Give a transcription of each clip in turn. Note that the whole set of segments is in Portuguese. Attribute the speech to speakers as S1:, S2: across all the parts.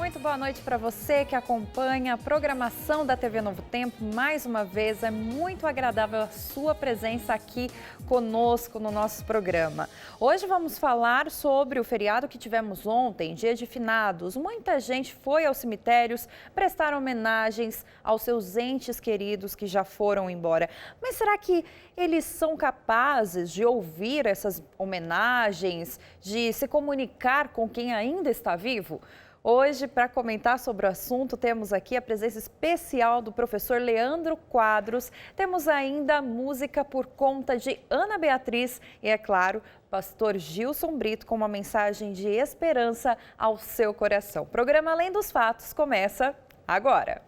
S1: Muito boa noite para você que acompanha a programação da TV Novo Tempo. Mais uma vez, é muito agradável a sua presença aqui conosco no nosso programa. Hoje vamos falar sobre o feriado que tivemos ontem, Dia de Finados. Muita gente foi aos cemitérios prestar homenagens aos seus entes queridos que já foram embora. Mas será que eles são capazes de ouvir essas homenagens, de se comunicar com quem ainda está vivo? Hoje, para comentar sobre o assunto, temos aqui a presença especial do professor Leandro Quadros. Temos ainda música por conta de Ana Beatriz e, é claro, pastor Gilson Brito com uma mensagem de esperança ao seu coração. O programa Além dos Fatos começa agora.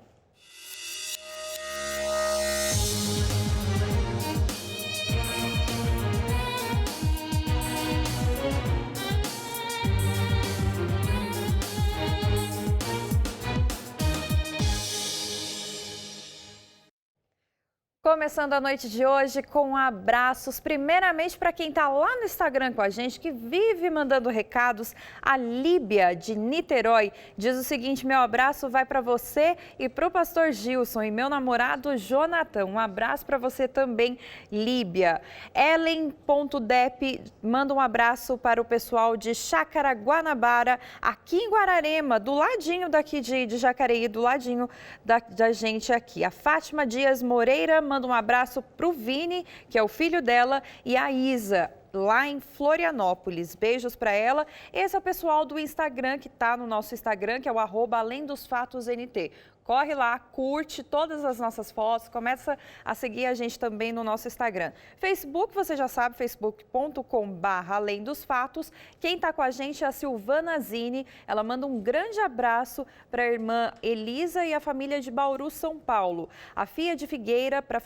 S1: Começando a noite de hoje com abraços, primeiramente para quem está lá no Instagram com a gente, que vive mandando recados. A Líbia de Niterói diz o seguinte: meu abraço vai para você e para o pastor Gilson e meu namorado Jonathan. Um abraço para você também, Líbia. Ellen.dep manda um abraço para o pessoal de Chácara Guanabara, aqui em Guararema, do ladinho daqui de Jacareí, do ladinho da gente aqui. A Fátima Dias Moreira manda um abraço para o Vini, que é o filho dela, e a Isa, lá em Florianópolis. Beijos para ela. Esse é o pessoal do Instagram, que está no nosso Instagram, que é o @AlemDosFatosNT. Corre lá, curte todas as nossas fotos, começa a seguir a gente também no nosso Instagram. Facebook, você já sabe, facebook.com/Além dos Fatos. Quem está com a gente é a Silvana Zini. Ela manda um grande abraço para a irmã Elisa e a família de Bauru, São Paulo. A Fia de Figueira, para a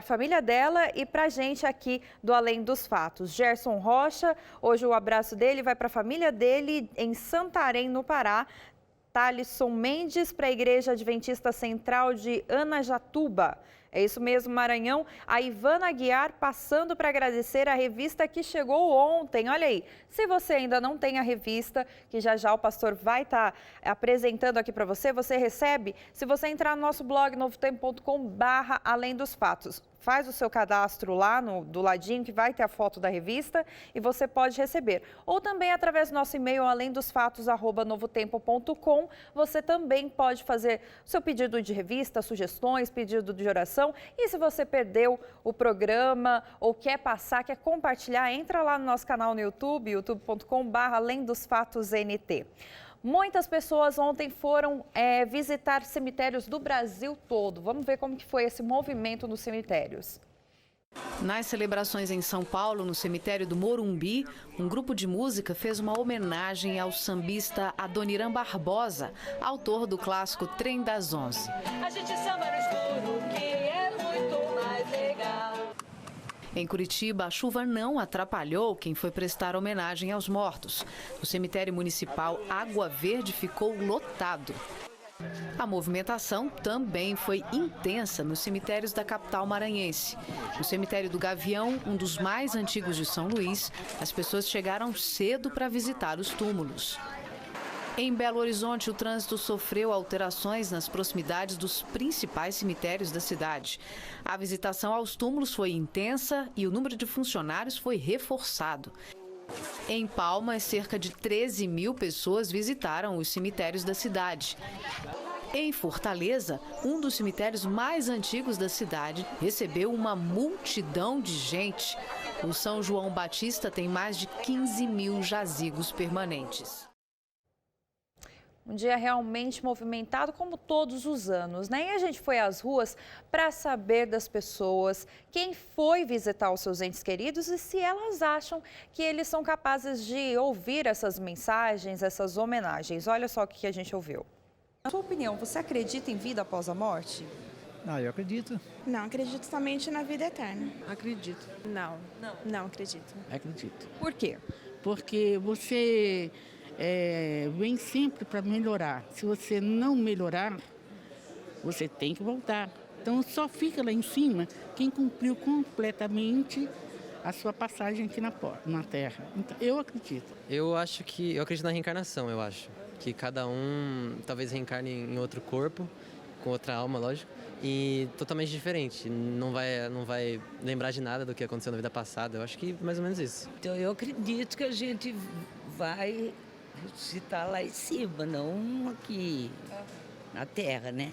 S1: família dela e para a gente aqui do Além dos Fatos. Gerson Rocha, hoje o abraço dele vai para a família dele em Santarém, no Pará. Thalisson Mendes, para a Igreja Adventista Central de Anajatuba. É isso mesmo, Maranhão. A Ivana Aguiar passando para agradecer a revista que chegou ontem. Olha aí, se você ainda não tem a revista, que já o pastor vai estar apresentando aqui para você, você recebe se você entrar no nosso blog novotempo.com/Além dos Fatos. Faz o seu cadastro lá do ladinho, que vai ter a foto da revista, e você pode receber. Ou também através do nosso e-mail, alemdosfatos@novotempo.com. Você também pode fazer o seu pedido de revista, sugestões, pedido de oração. E se você perdeu o programa ou quer compartilhar, entra lá no nosso canal no YouTube, youtube.com/AlemDosFatosNT. Muitas pessoas ontem foram visitar cemitérios do Brasil todo. Vamos ver como que foi esse movimento nos cemitérios.
S2: Nas celebrações em São Paulo, no cemitério do Morumbi, um grupo de música fez uma homenagem ao sambista Adoniran Barbosa, autor do clássico Trem das 11. A gente samba no escuro, que é muito mais legal. Em Curitiba, a chuva não atrapalhou quem foi prestar homenagem aos mortos. O cemitério municipal Água Verde ficou lotado. A movimentação também foi intensa nos cemitérios da capital maranhense. No cemitério do Gavião, um dos mais antigos de São Luís, as pessoas chegaram cedo para visitar os túmulos. Em Belo Horizonte, o trânsito sofreu alterações nas proximidades dos principais cemitérios da cidade. A visitação aos túmulos foi intensa e o número de funcionários foi reforçado. Em Palmas, cerca de 13 mil pessoas visitaram os cemitérios da cidade. Em Fortaleza, um dos cemitérios mais antigos da cidade recebeu uma multidão de gente. O São João Batista tem mais de 15 mil jazigos permanentes.
S1: Um dia realmente movimentado, como todos os anos, né? E a gente foi às ruas para saber das pessoas, quem foi visitar os seus entes queridos e se elas acham que eles são capazes de ouvir essas mensagens, essas homenagens. Olha só o que a gente ouviu. Na sua opinião, você acredita em vida após a morte?
S3: Eu acredito.
S4: Não, acredito somente na vida eterna.
S5: Acredito.
S4: Não acredito.
S3: Acredito.
S1: Por quê?
S5: Porque você vem sempre para melhorar. Se você não melhorar, você tem que voltar. Então só fica lá em cima quem cumpriu completamente a sua passagem aqui na Terra. Então, eu acredito.
S6: Eu acredito na reencarnação, eu acho.
S3: que cada um talvez reencarne em outro corpo, com outra alma, lógico, e totalmente diferente. Não vai lembrar de nada do que aconteceu na vida passada. Eu acho que mais ou menos isso.
S6: Então eu acredito que a gente vai ressuscitar lá em cima, não aqui na Terra, né?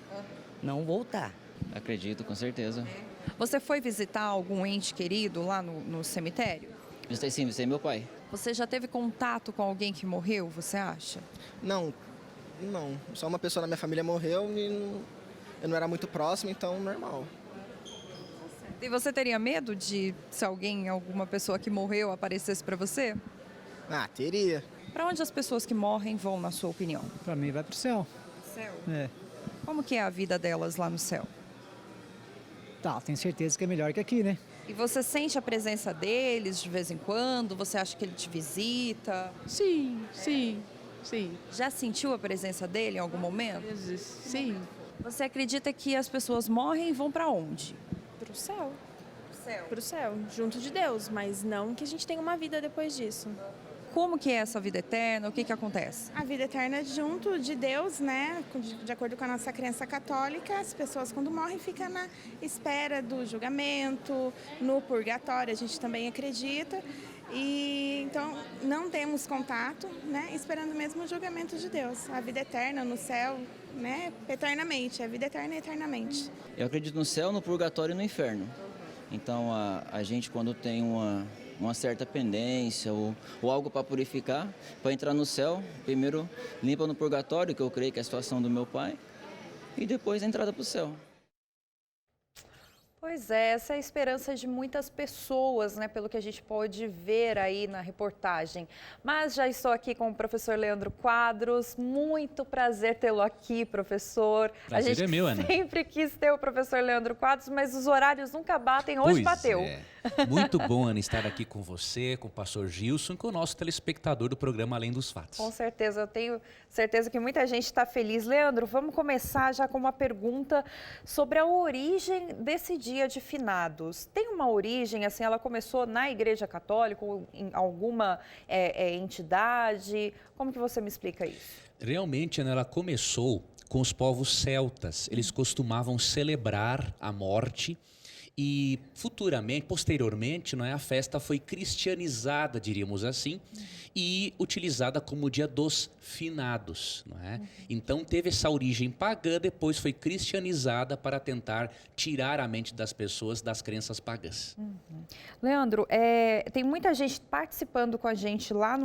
S6: Não voltar.
S7: Acredito, com certeza.
S1: Você foi visitar algum ente querido lá no cemitério?
S7: Visitei sim, visitei meu pai.
S1: Você já teve contato com alguém que morreu, você acha?
S8: Não. Só uma pessoa da minha família morreu e eu não era muito próximo, então normal.
S1: E você teria medo de se alguma pessoa que morreu aparecesse para você?
S8: Ah, teria.
S1: Para onde as pessoas que morrem vão, na sua opinião?
S9: Para mim vai pro céu.
S1: Céu?
S9: É.
S1: Como que é a vida delas lá no céu?
S9: Tá, tenho certeza que é melhor que aqui, né?
S1: E você sente a presença deles de vez em quando? Você acha que ele te visita?
S5: Sim.
S1: Já sentiu a presença dele em algum momento?
S5: Vezes, sim.
S1: Você acredita que as pessoas morrem e vão para onde?
S4: Pro céu. Pro céu, junto de Deus, mas não que a gente tenha uma vida depois disso.
S1: Como que é essa vida eterna? O que acontece?
S4: A vida eterna é junto de Deus, né? De acordo com a nossa crença católica, as pessoas quando morrem ficam na espera do julgamento, no purgatório, a gente também acredita. E então não temos contato, né? Esperando mesmo o julgamento de Deus. A vida eterna no céu, né? Eternamente, a vida eterna eternamente.
S7: Eu acredito no céu, no purgatório e no inferno. Então a gente, quando tem uma certa pendência ou algo para purificar, para entrar no céu, primeiro limpa no purgatório, que eu creio que é a situação do meu pai, e depois a entrada para o céu.
S1: Pois é, essa é a esperança de muitas pessoas, né, pelo que a gente pode ver aí na reportagem. Mas já estou aqui com o professor Leandro Quadros, muito prazer tê-lo aqui, professor.
S10: Prazer
S1: a gente
S10: é meu, Ana.
S1: sempre quis ter o professor Leandro Quadros, mas os horários nunca batem, hoje
S10: Pois
S1: bateu.
S10: é. Muito bom, Ana, estar aqui com você, com o pastor Gilson e com o nosso telespectador do programa Além dos Fatos.
S1: Com certeza, eu tenho certeza que muita gente está feliz. Leandro, vamos começar já com uma pergunta sobre a origem desse dia de finados. Tem uma origem, assim, ela começou na Igreja Católica ou em alguma entidade? Como que você me explica isso?
S10: Realmente, Ana, ela começou com os povos celtas. Eles costumavam celebrar a morte e futuramente, posteriormente, não é, a festa foi cristianizada, diríamos assim, e utilizada como o dia dos finados, não é? Então teve essa origem pagã, depois foi cristianizada para tentar tirar a mente das pessoas das crenças pagãs.
S1: Leandro, tem muita gente participando com a gente lá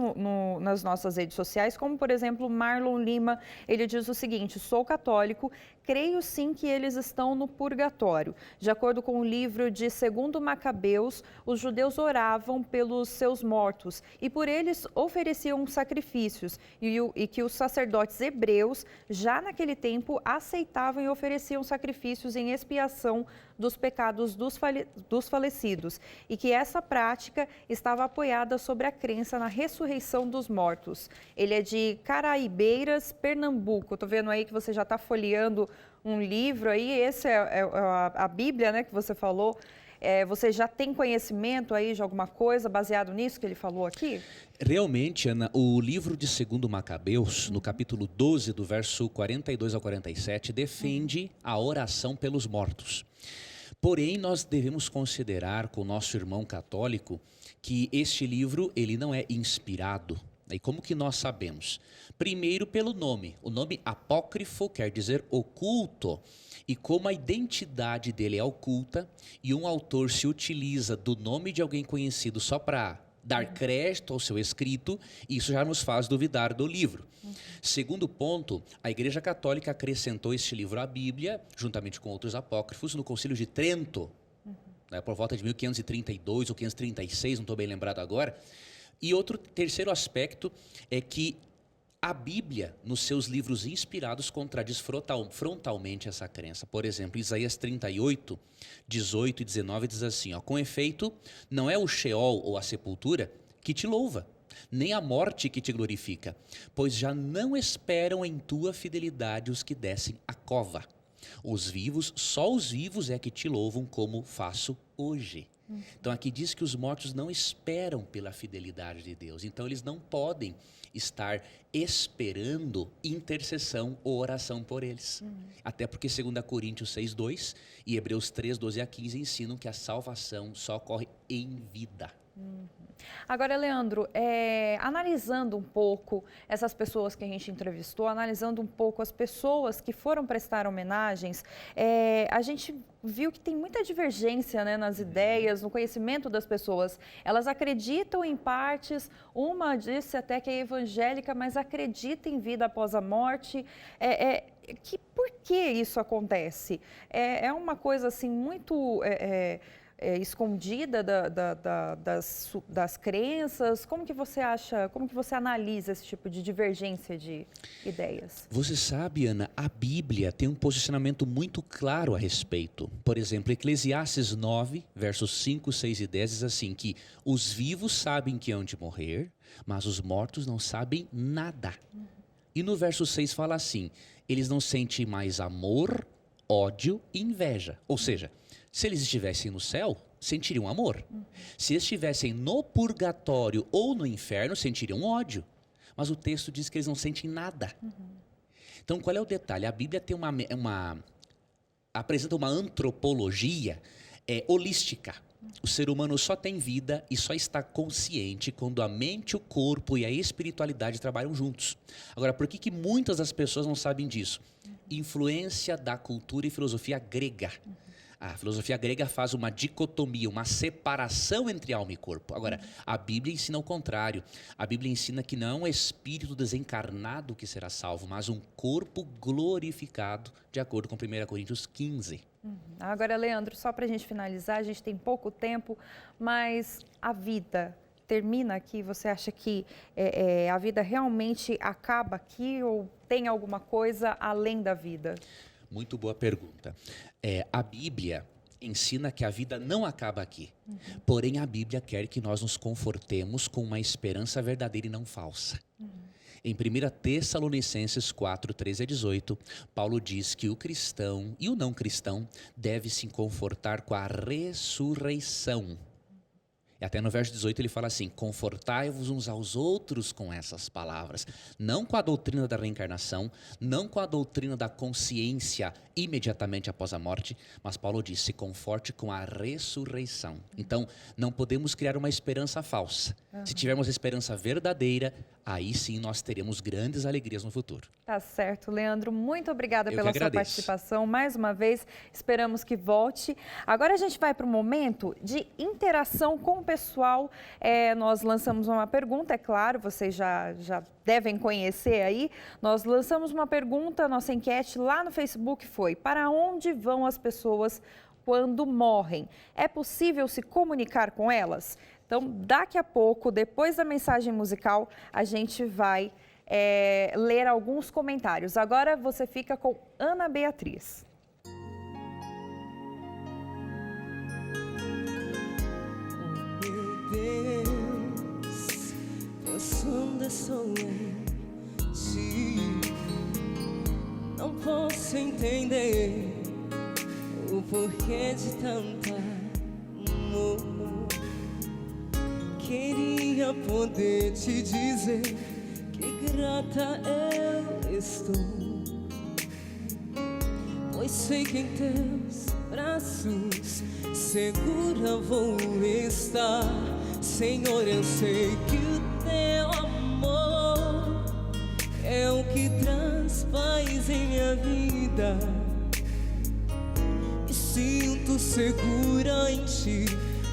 S1: nas nossas redes sociais, como por exemplo Marlon Lima, ele diz o seguinte: sou católico, creio sim que eles estão no purgatório. De acordo com o livro de 2 Macabeus, os judeus oravam pelos seus mortos e por eles ofereciam sacrifícios e que os sacerdotes hebreus, já naquele tempo, aceitavam e ofereciam sacrifícios em expiação dos pecados dos falecidos e que essa prática estava apoiada sobre a crença na ressurreição dos mortos. Ele é de Caraibeiras, Pernambuco. Estou vendo aí que você já está folheando um livro aí, esse é a Bíblia, né, que você falou. Você já tem conhecimento aí de alguma coisa baseado nisso que ele falou aqui?
S10: Realmente, Ana, o livro de 2 Macabeus, no capítulo 12, do verso 42 ao 47, defende a oração pelos mortos. Porém, nós devemos considerar com o nosso irmão católico que este livro ele não é inspirado. E como que nós sabemos? Primeiro pelo nome. O nome apócrifo quer dizer oculto. E como a identidade dele é oculta e um autor se utiliza do nome de alguém conhecido só para dar crédito ao seu escrito, isso já nos faz duvidar do livro. Segundo ponto, a Igreja Católica acrescentou este livro à Bíblia, juntamente com outros apócrifos, no Concílio de Trento, né, por volta de 1532 ou 1536, não estou bem lembrado agora. E terceiro aspecto é que a Bíblia, nos seus livros inspirados, contradiz frontalmente essa crença. Por exemplo, Isaías 38, 18 e 19 diz assim, com efeito, não é o Sheol ou a sepultura que te louva, nem a morte que te glorifica, pois já não esperam em tua fidelidade os que descem à cova. Os vivos, só os vivos é que te louvam como faço hoje. Então aqui diz que os mortos não esperam pela fidelidade de Deus. Então eles não podem estar esperando intercessão ou oração por eles. Até porque 2 Coríntios 6:2 e Hebreus 3:12-15 ensinam que a salvação só ocorre em vida.
S1: Agora, Leandro, analisando um pouco essas pessoas que a gente entrevistou, analisando um pouco as pessoas que foram prestar homenagens, a gente viu que tem muita divergência, né, nas ideias, no conhecimento das pessoas. Elas acreditam em partes, uma disse até que é evangélica, mas acredita em vida após a morte. Por que isso acontece? É uma coisa assim muito... escondida das crenças? Como que você acha, como que você analisa esse tipo de divergência de ideias?
S10: Você sabe, Ana, a Bíblia tem um posicionamento muito claro a respeito. Por exemplo, Eclesiastes 9, versos 5, 6 e 10 diz assim, que os vivos sabem que hão de morrer, mas os mortos não sabem nada. E no verso 6 fala assim, eles não sentem mais amor, ódio e inveja. Ou seja, se eles estivessem no céu, sentiriam amor. Se estivessem no purgatório ou no inferno, sentiriam ódio. Mas o texto diz que eles não sentem nada. Então, qual é o detalhe? A Bíblia tem apresenta uma antropologia holística. O ser humano só tem vida e só está consciente quando a mente, o corpo e a espiritualidade trabalham juntos. Agora, por que muitas das pessoas não sabem disso? Influência da cultura e filosofia grega. A filosofia grega faz uma dicotomia, uma separação entre alma e corpo. Agora, a Bíblia ensina o contrário. A Bíblia ensina que não é um espírito desencarnado que será salvo, mas um corpo glorificado, de acordo com 1 Coríntios 15.
S1: Agora, Leandro, só para a gente finalizar, a gente tem pouco tempo, mas a vida termina aqui? Você acha que a vida realmente acaba aqui ou tem alguma coisa além da vida?
S10: Muito boa pergunta. A Bíblia ensina que a vida não acaba aqui. Porém, a Bíblia quer que nós nos confortemos com uma esperança verdadeira e não falsa. Em 1 Tessalonicenses 4, 13 a 18, Paulo diz que o cristão e o não cristão deve se confortar com a ressurreição. E até no verso 18 ele fala assim, confortai-vos uns aos outros com essas palavras. Não com a doutrina da reencarnação, não com a doutrina da consciência imediatamente após a morte, mas Paulo diz, se conforte com a ressurreição. Então, não podemos criar uma esperança falsa. Se tivermos esperança verdadeira, aí sim nós teremos grandes alegrias no futuro.
S1: Tá certo, Leandro. Muito obrigada pela sua participação. Mais uma vez, esperamos que volte. Agora a gente vai para o momento de interação com o pessoal. Nós lançamos uma pergunta, é claro, vocês já devem conhecer aí. Nós lançamos uma pergunta, nossa enquete lá no Facebook foi: para onde vão as pessoas quando morrem? É possível se comunicar com elas? Então, daqui a pouco, depois da mensagem musical, a gente vai ler alguns comentários. Agora você fica com Ana Beatriz.
S11: Deus, pensando só em ti, não posso entender o porquê de tanta amor. Queria poder te dizer que grata eu estou, pois sei que em teus braços segura vou estar. Senhor, eu sei que o teu amor é o que traz paz em minha vida, e sinto segura em ti,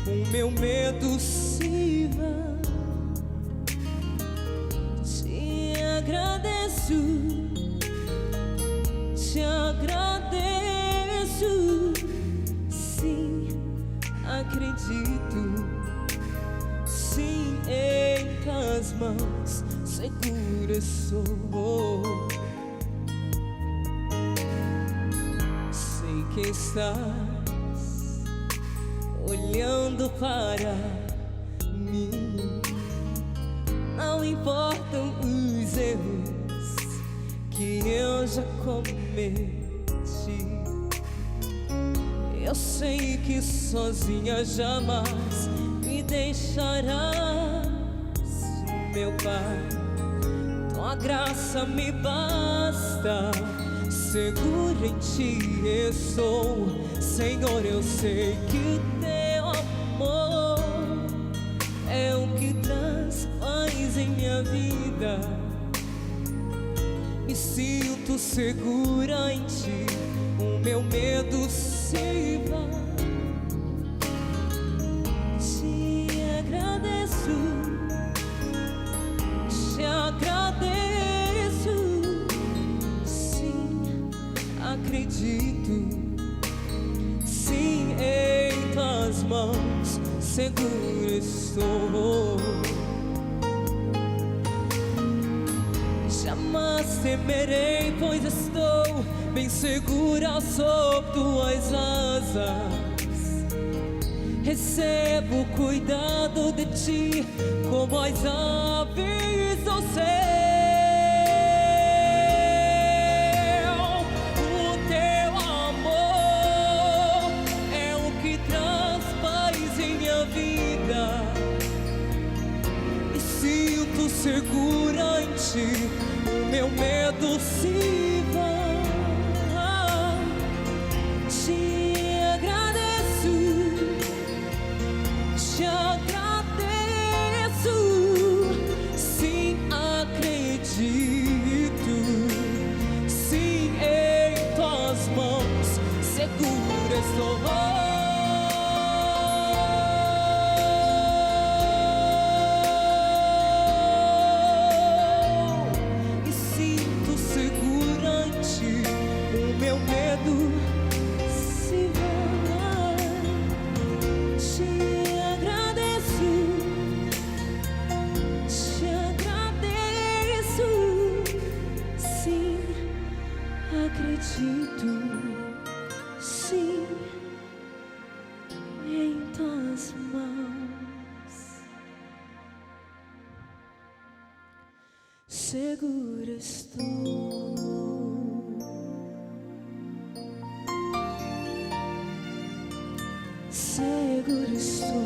S11: o meu medo se vai. Te agradeço, te agradeço. Sim, acredito. Sim, em tuas mãos segura sou. Sei que estás olhando para mim. Não importam os erros que eu já cometi. Eu sei que sozinha jamais me deixarás, meu Pai. Tua graça me basta, seguro em Ti estou. Senhor, eu sei que o Teu amor é o que traz paz em minha vida. Me sinto segura em Ti, o meu medo se vai. Te agradeço, te agradeço. Sim, acredito. Sim, em Tuas mãos seguro estou. Jamais temerei, pois estou bem segura sob Tuas asas. Recebo o cuidado de Ti, como as aves do céu. O Teu amor é o que traz paz em minha vida. Me sinto segura em Ti, o meu medo se vai. Te agradeço, te agradeço. Sim, acredito. Sim, em Tuas mãos segura estou. Acredito, sim, em Tuas mãos segura estou. Segura estou.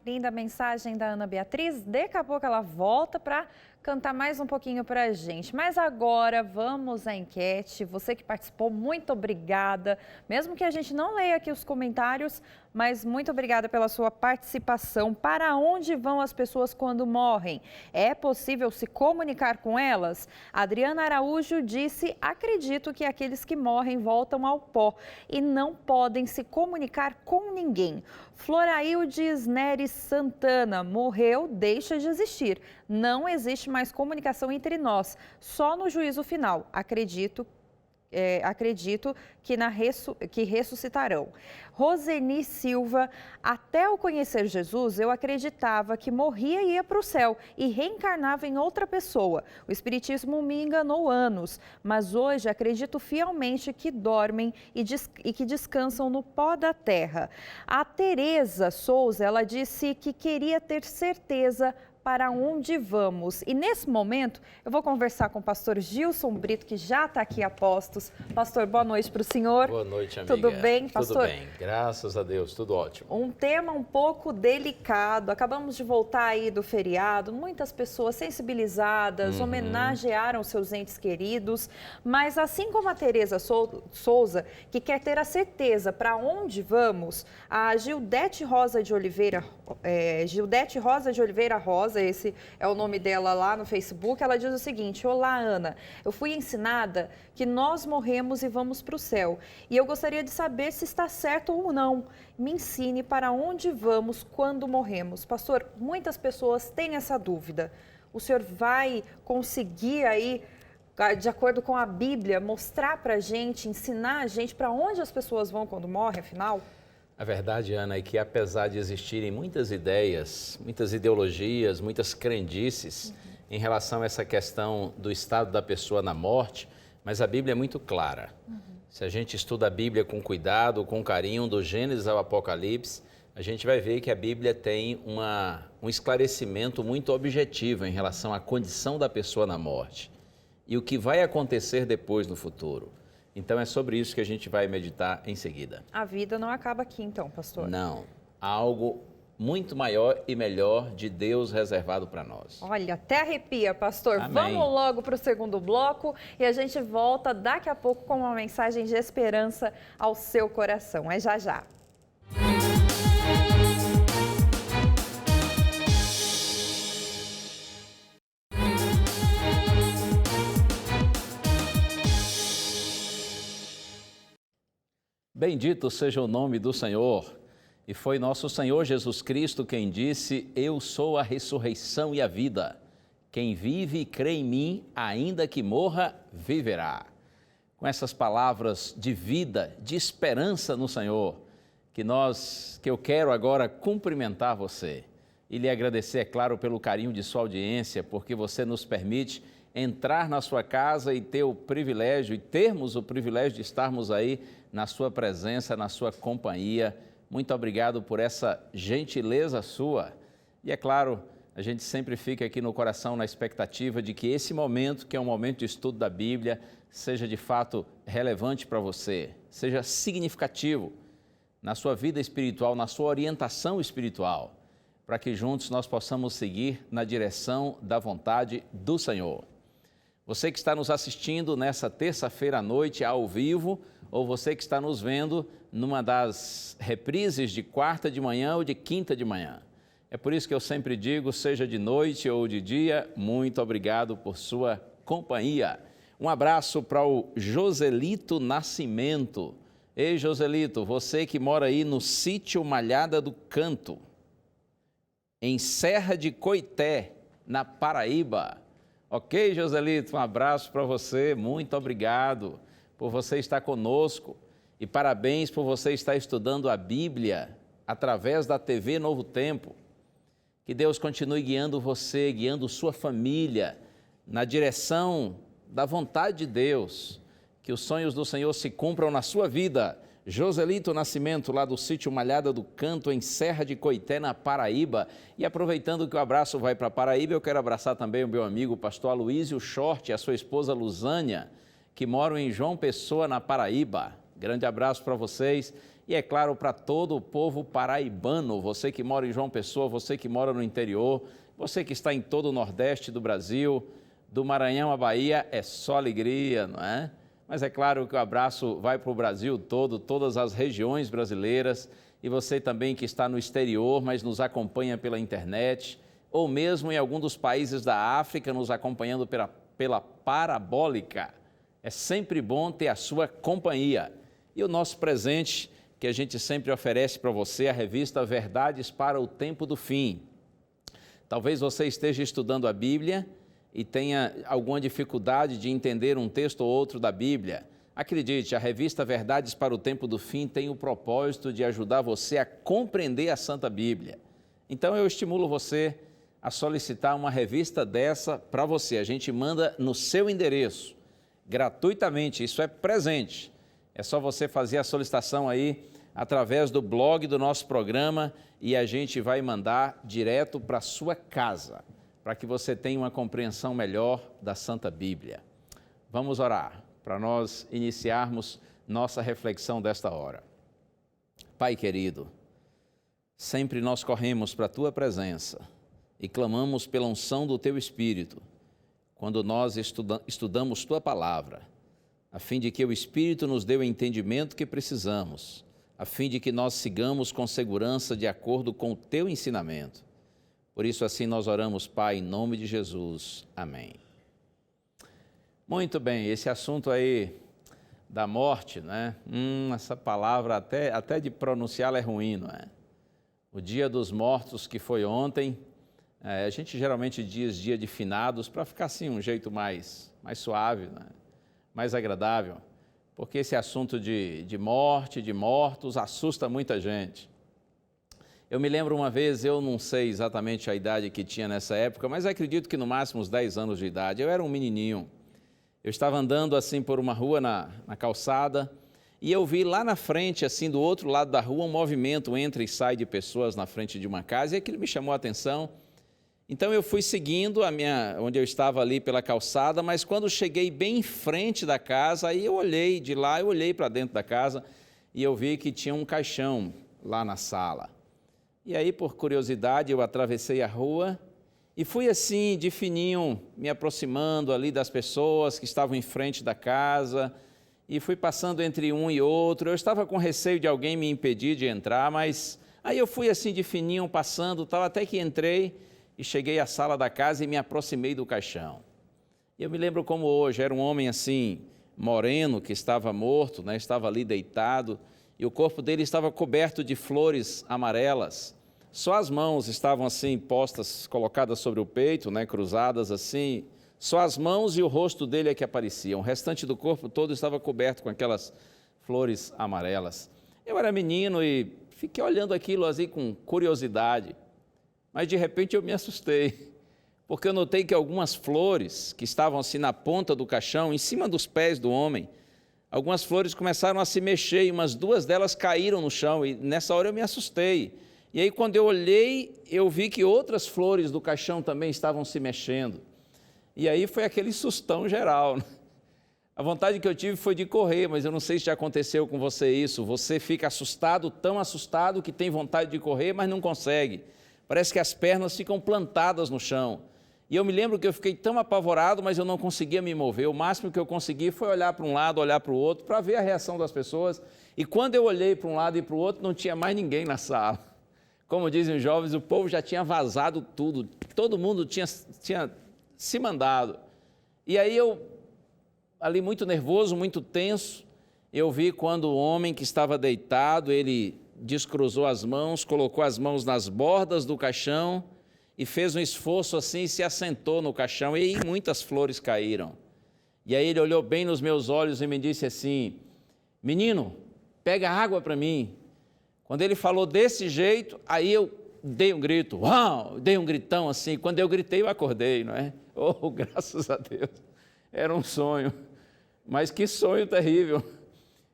S1: Linda mensagem da Ana Beatriz. Daqui a pouco ela volta para cantar mais um pouquinho para a gente. Mas agora vamos à enquete. Você que participou, muito obrigada. Mesmo que a gente não leia aqui os comentários, mas muito obrigada pela sua participação. Para onde vão as pessoas quando morrem? É possível se comunicar com elas? Adriana Araújo disse: acredito que aqueles que morrem voltam ao pó e não podem se comunicar com ninguém. Floraildes Neres Santana: morreu, deixa de existir. Não existe mais comunicação entre nós, só no juízo final. Acredito que ressuscitarão. Roseni Silva: até eu conhecer Jesus, eu acreditava que morria e ia para o céu e reencarnava em outra pessoa. O Espiritismo me enganou anos, mas hoje acredito fielmente que dormem e que descansam no pó da terra. A Tereza Souza, ela disse que queria ter certeza para onde vamos. E nesse momento eu vou conversar com o pastor Gilson Brito, que já está aqui a postos. Pastor, boa noite para o senhor.
S12: Boa noite, amiga.
S1: Tudo bem, pastor?
S12: Tudo bem, graças a Deus, tudo ótimo.
S1: Um tema um pouco delicado. Acabamos de voltar aí do feriado, muitas pessoas sensibilizadas, homenagearam seus entes queridos, mas assim como a Tereza Souza, que quer ter a certeza para onde vamos, a Gildete Rosa de Oliveira Rosa, esse é o nome dela lá no Facebook, ela diz o seguinte: olá, Ana, eu fui ensinada que nós morremos e vamos para o céu. E eu gostaria de saber se está certo ou não. Me ensine para onde vamos quando morremos. Pastor, muitas pessoas têm essa dúvida. O senhor vai conseguir aí, de acordo com a Bíblia, mostrar para a gente, ensinar a gente para onde as pessoas vão quando morrem, afinal?
S12: A verdade, Ana, é que apesar de existirem muitas ideias, muitas ideologias, muitas crendices em relação a essa questão do estado da pessoa na morte, mas a Bíblia é muito clara. Se a gente estuda a Bíblia com cuidado, com carinho, do Gênesis ao Apocalipse, a gente vai ver que a Bíblia tem um esclarecimento muito objetivo em relação à condição da pessoa na morte e o que vai acontecer depois no futuro. Então é sobre isso que a gente vai meditar em seguida.
S1: A vida não acaba aqui então, pastor?
S12: Não, há algo muito maior e melhor de Deus reservado para nós.
S1: Olha, até arrepia, pastor.
S12: Amém.
S1: Vamos logo para o segundo bloco e a gente volta daqui a pouco com uma mensagem de esperança ao seu coração. É já já.
S12: Bendito seja o nome do Senhor. E foi nosso Senhor Jesus Cristo quem disse: eu sou a ressurreição e a vida. Quem vive e crê em mim, ainda que morra, viverá. Com essas palavras de vida, de esperança no Senhor, que eu quero agora cumprimentar você e lhe agradecer, é claro, pelo carinho de sua audiência, porque você nos permite entrar na sua casa e termos o privilégio de estarmos aí na sua presença, na sua companhia. Muito obrigado por essa gentileza sua. E é claro, a gente sempre fica aqui no coração na expectativa de que esse momento, que é um momento de estudo da Bíblia, seja de fato relevante para você, seja significativo na sua vida espiritual, na sua orientação espiritual, para que juntos nós possamos seguir na direção da vontade do Senhor. Você que está nos assistindo nessa terça-feira à noite ao vivo, ou você que está nos vendo numa das reprises de quarta de manhã ou de quinta de manhã. É por isso que eu sempre digo, seja de noite ou de dia, muito obrigado por sua companhia. Um abraço para o Joselito Nascimento. Ei, Joselito, você que mora aí no sítio Malhada do Canto, em Serra de Coité, na Paraíba. Ok, Joselito, um abraço para você, muito obrigado por você estar conosco e parabéns por você estar estudando a Bíblia através da TV Novo Tempo. Que Deus continue guiando você, guiando sua família na direção da vontade de Deus, que os sonhos do Senhor se cumpram na sua vida. Joselito Nascimento, lá do sítio Malhada do Canto, em Serra de Coité, na Paraíba. E aproveitando que o abraço vai para Paraíba, eu quero abraçar também o meu amigo pastor Aloísio Short e a sua esposa Luzânia, que moram em João Pessoa, na Paraíba. Grande abraço para vocês e, é claro, para todo o povo paraibano, você que mora em João Pessoa, você que mora no interior, você que está em todo o Nordeste do Brasil, do Maranhão à Bahia, é só alegria, não é? Mas é claro que o abraço vai para o Brasil todo, todas as regiões brasileiras, e você também que está no exterior, mas nos acompanha pela internet, ou mesmo em algum dos países da África, nos acompanhando pela parabólica. É sempre bom ter a sua companhia. E o nosso presente, que a gente sempre oferece para você, a revista Verdades para o Tempo do Fim. Talvez você esteja estudando a Bíblia e tenha alguma dificuldade de entender um texto ou outro da Bíblia. Acredite, a revista Verdades para o Tempo do Fim tem o propósito de ajudar você a compreender a Santa Bíblia. Então eu estimulo você a solicitar uma revista dessa para você. A gente manda no seu endereço, gratuitamente, isso é presente. É só você fazer a solicitação aí através do blog do nosso programa e a gente vai mandar direto para a sua casa, para que você tenha uma compreensão melhor da Santa Bíblia. Vamos orar para nós iniciarmos nossa reflexão desta hora. Pai querido, sempre nós corremos para a Tua presença e clamamos pela unção do Teu Espírito, quando nós estudamos Tua Palavra, a fim de que o Espírito nos dê o entendimento que precisamos, a fim de que nós sigamos com segurança de acordo com o Teu ensinamento. Por isso, assim nós oramos, Pai, em nome de Jesus. Amém. Muito bem, esse assunto aí da morte, né? Essa palavra até de pronunciá-la é ruim, não é? O Dia dos Mortos, que foi ontem, a gente geralmente diz dia de finados para ficar assim um jeito mais suave, né? Mais agradável, porque esse assunto de morte, de mortos, assusta muita gente. Eu me lembro uma vez, eu não sei exatamente a idade que tinha nessa época, mas acredito que no máximo uns 10 anos de idade, eu era um menininho, Eu estava andando assim por uma rua na calçada e eu vi lá na frente, assim do outro lado da rua, um movimento entra e sai de pessoas na frente de uma casa e aquilo me chamou a atenção. Então eu fui seguindo onde eu estava ali pela calçada, mas quando cheguei bem em frente da casa, aí eu olhei de lá, eu olhei para dentro da casa e eu vi que tinha um caixão lá na sala. E aí, por curiosidade, eu atravessei a rua e fui assim, de fininho, me aproximando ali das pessoas que estavam em frente da casa e fui passando entre um e outro. Eu estava com receio de alguém me impedir de entrar, mas aí eu fui assim de fininho, passando, tal, até que entrei e cheguei à sala da casa e me aproximei do caixão. Eu me lembro como hoje, era um homem assim, moreno, que estava morto, né? Estava ali deitado, e o corpo dele estava coberto de flores amarelas. Só as mãos estavam assim, postas, colocadas sobre o peito, né? Cruzadas assim. Só as mãos e o rosto dele é que apareciam. O restante do corpo todo estava coberto com aquelas flores amarelas. Eu era menino e fiquei olhando aquilo assim com curiosidade. Mas de repente eu me assustei, porque eu notei que algumas flores que estavam assim na ponta do caixão, em cima dos pés do homem, algumas flores começaram a se mexer e umas 2 delas caíram no chão e nessa hora eu me assustei. E aí quando eu olhei, eu vi que outras flores do caixão também estavam se mexendo. E aí foi aquele sustão geral, né? A vontade que eu tive foi de correr, mas eu não sei se já aconteceu com você isso. Você fica assustado, tão assustado que tem vontade de correr, mas não consegue. Parece que as pernas ficam plantadas no chão. E eu me lembro que eu fiquei tão apavorado, mas eu não conseguia me mover. O máximo que eu consegui foi olhar para um lado, olhar para o outro, para ver a reação das pessoas. E quando eu olhei para um lado e para o outro, não tinha mais ninguém na sala. Como dizem os jovens, o povo já tinha vazado tudo. Todo mundo tinha se mandado. E aí eu, ali muito nervoso, muito tenso, eu vi quando o homem que estava deitado, ele descruzou as mãos, colocou as mãos nas bordas do caixão e fez um esforço assim e se assentou no caixão e aí muitas flores caíram. E aí ele olhou bem nos meus olhos e me disse assim: menino, pega água para mim. Quando ele falou desse jeito, aí eu dei um grito, uau, dei um gritão assim. Quando eu gritei, eu acordei, não é? Oh, graças a Deus, era um sonho, mas que sonho terrível.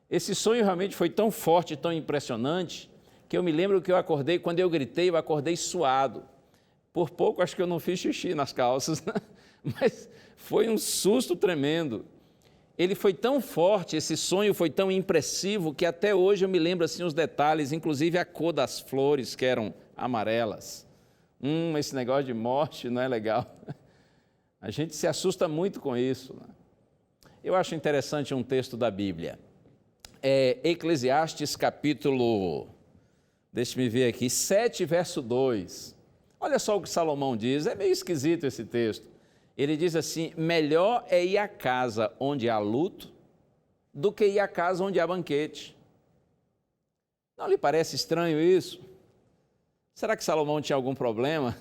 S12: Esse sonho realmente foi tão forte, tão impressionante, que eu me lembro que eu acordei, quando eu gritei, eu acordei suado. Por pouco, acho que eu não fiz xixi nas calças, né? Mas foi um susto tremendo. Ele foi tão forte, esse sonho foi tão impressivo, que até hoje eu me lembro assim os detalhes, inclusive a cor das flores, que eram amarelas. Esse negócio de morte não é legal. A gente se assusta muito com isso, né? Eu acho interessante um texto da Bíblia. Eclesiastes capítulo, deixa-me ver aqui, 7, verso 2. Olha só o que Salomão diz, é meio esquisito esse texto. Ele diz assim: melhor é ir à casa onde há luto do que ir à casa onde há banquete. Não lhe parece estranho isso? Será que Salomão tinha algum problema?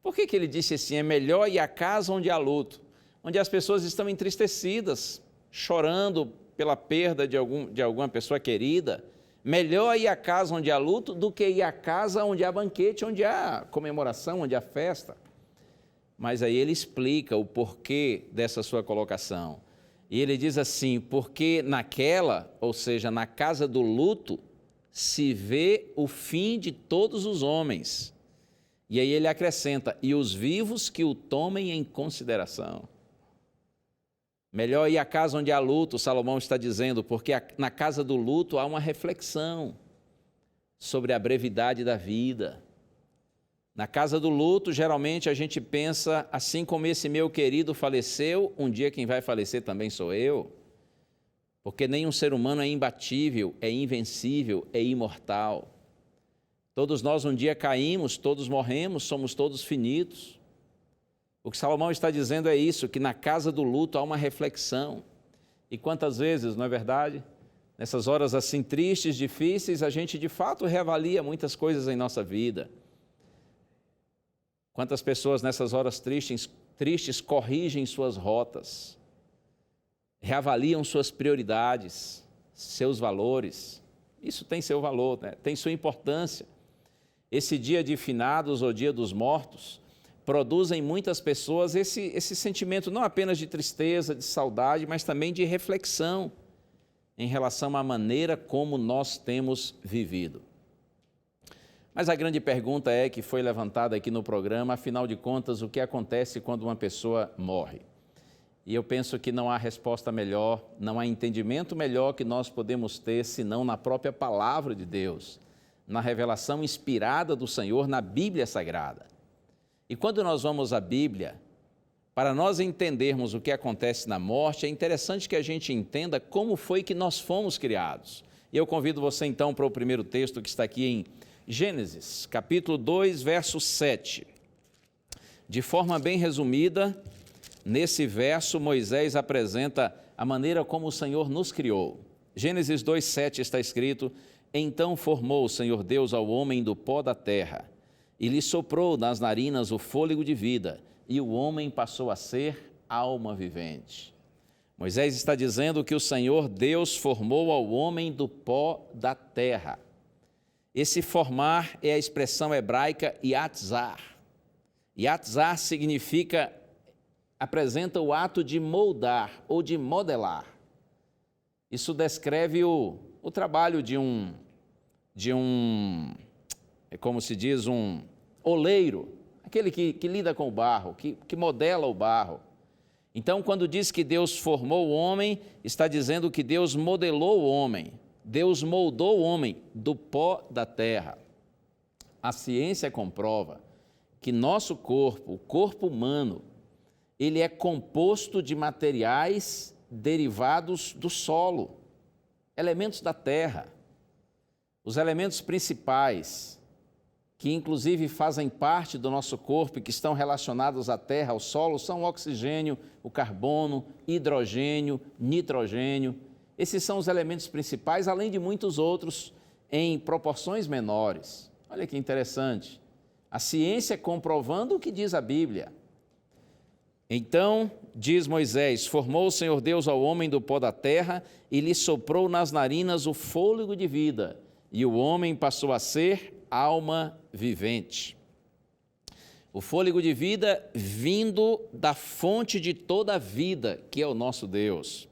S12: Por que ele disse assim, é melhor ir à casa onde há luto, onde as pessoas estão entristecidas, chorando pela perda de alguma pessoa querida? Melhor ir à casa onde há luto do que ir à casa onde há banquete, onde há comemoração, onde há festa. Mas aí ele explica o porquê dessa sua colocação. E ele diz assim, porque naquela, ou seja, na casa do luto, se vê o fim de todos os homens. E aí ele acrescenta, e os vivos que o tomem em consideração. Melhor ir à casa onde há luto, Salomão está dizendo, porque na casa do luto há uma reflexão sobre a brevidade da vida. Na casa do luto, geralmente a gente pensa, assim como esse meu querido faleceu, um dia quem vai falecer também sou eu. Porque nenhum ser humano é imbatível, é invencível, é imortal. Todos nós um dia caímos, todos morremos, somos todos finitos. O que Salomão está dizendo é isso, que na casa do luto há uma reflexão. E quantas vezes, não é verdade? Nessas horas assim tristes, difíceis, a gente de fato reavalia muitas coisas em nossa vida. Quantas pessoas nessas horas tristes corrigem suas rotas, reavaliam suas prioridades, seus valores. Isso tem seu valor, né? Tem sua importância. Esse dia de finados ou dia dos mortos produz em muitas pessoas esse sentimento não apenas de tristeza, de saudade, mas também de reflexão em relação à maneira como nós temos vivido. Mas a grande pergunta que foi levantada aqui no programa, afinal de contas, o que acontece quando uma pessoa morre? E eu penso que não há resposta melhor, não há entendimento melhor que nós podemos ter, senão na própria palavra de Deus, na revelação inspirada do Senhor na Bíblia Sagrada. E quando nós vamos à Bíblia, para nós entendermos o que acontece na morte, é interessante que a gente entenda como foi que nós fomos criados. E eu convido você então para o primeiro texto que está aqui em Gênesis, capítulo 2, verso 7. De forma bem resumida, nesse verso, Moisés apresenta a maneira como o Senhor nos criou. Gênesis 2, 7 está escrito: Então formou o Senhor Deus ao homem do pó da terra, e lhe soprou nas narinas o fôlego de vida, e o homem passou a ser alma vivente. Moisés está dizendo que o Senhor Deus formou ao homem do pó da terra. Esse formar é a expressão hebraica yatzar. Yatzar apresenta o ato de moldar ou de modelar. Isso descreve o trabalho de um, como se diz, um oleiro, aquele que lida com o barro, que modela o barro. Então, quando diz que Deus formou o homem, está dizendo que Deus modelou o homem. Deus moldou o homem do pó da terra. A ciência comprova que nosso corpo, o corpo humano, ele é composto de materiais derivados do solo, elementos da terra. Os elementos principais, que inclusive fazem parte do nosso corpo e que estão relacionados à terra, ao solo, são o oxigênio, o carbono, hidrogênio, nitrogênio. Esses são os elementos principais, além de muitos outros em proporções menores. Olha que interessante. A ciência comprovando o que diz a Bíblia. Então, diz Moisés, formou o Senhor Deus ao homem do pó da terra e lhe soprou nas narinas o fôlego de vida, e o homem passou a ser alma vivente. O fôlego de vida vindo da fonte de toda a vida, que é o nosso Deus.